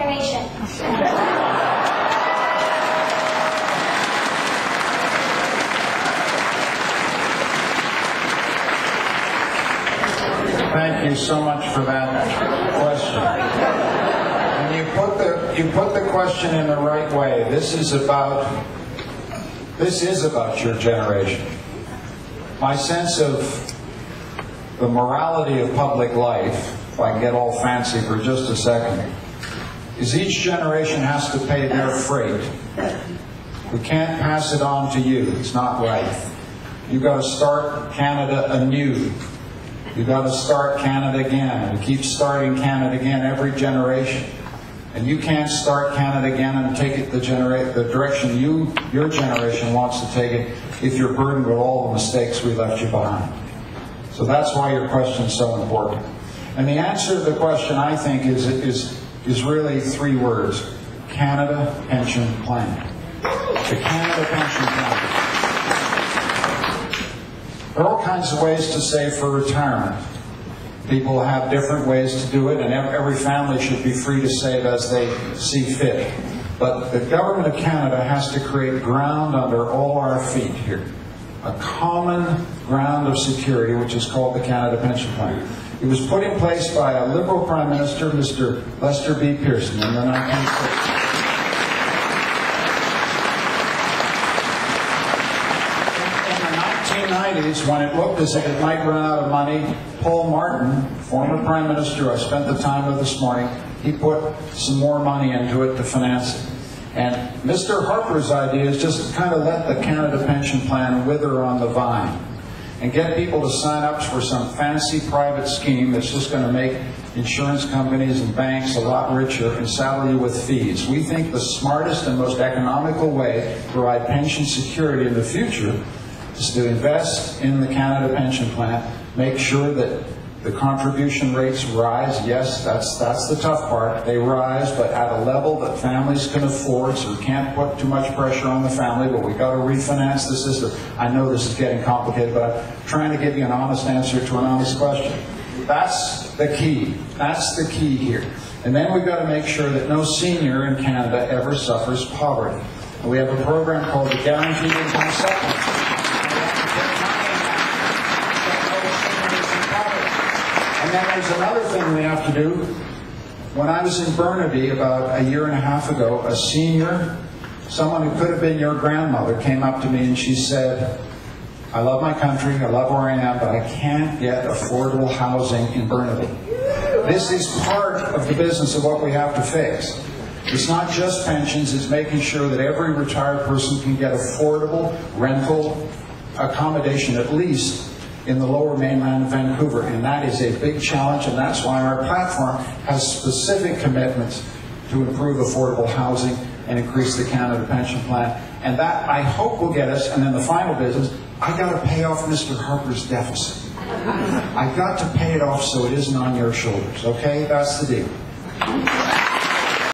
generation. Thank you so much for that question. And you put the question in the right way. This is about your generation. My sense of the morality of public life, if I can get all fancy for just a second, is each generation has to pay their freight. We can't pass it on to you. It's not right. You've got to start Canada anew. You've got to start Canada again. We keep starting Canada again every generation. And you can't start Canada again and take it the direction your generation wants to take it if you're burdened with all the mistakes we left you behind. So that's why your question is so important. And the answer to the question, I think, is really three words: Canada Pension Plan. The Canada Pension Plan. There are all kinds of ways to save for retirement. People have different ways to do it, and every family should be free to save as they see fit. But the government of Canada has to create ground under all our feet here. A common ground of security, which is called the Canada Pension Plan. It was put in place by a Liberal Prime Minister, Mr. Lester B. Pearson, in the 1960s. When it looked as if it might run out of money, Paul Martin, former Prime Minister I spent the time with this morning, he put some more money into it to finance it. And Mr. Harper's idea is just kind of let the Canada Pension Plan wither on the vine and get people to sign up for some fancy private scheme that's just going to make insurance companies and banks a lot richer and saddle you with fees. We think the smartest and most economical way to provide pension security in the future is to invest in the Canada Pension Plan, make sure that the contribution rates rise. Yes, that's the tough part. They rise, but at a level that families can afford, so we can't put too much pressure on the family, but we've got to refinance the system. I know this is getting complicated, but I'm trying to give you an honest answer to an honest question. That's the key. That's the key here. And then we've got to make sure that no senior in Canada ever suffers poverty. And we have a program called the Guaranteed Income Supplement. And then there's another thing we have to do. When I was in Burnaby about a year and a half ago, a senior, someone who could have been your grandmother, came up to me and she said, I love my country, I love where I am, but I can't get affordable housing in Burnaby. This is part of the business of what we have to fix. It's not just pensions, it's making sure that every retired person can get affordable rental accommodation, at least in the lower mainland of Vancouver, and that is a big challenge, and that's why our platform has specific commitments to improve affordable housing and increase the Canada Pension Plan. And that, I hope, will get us, and then the final business, I got to pay off Mr. Harper's deficit. I got to pay it off so it isn't on your shoulders, okay? That's the deal.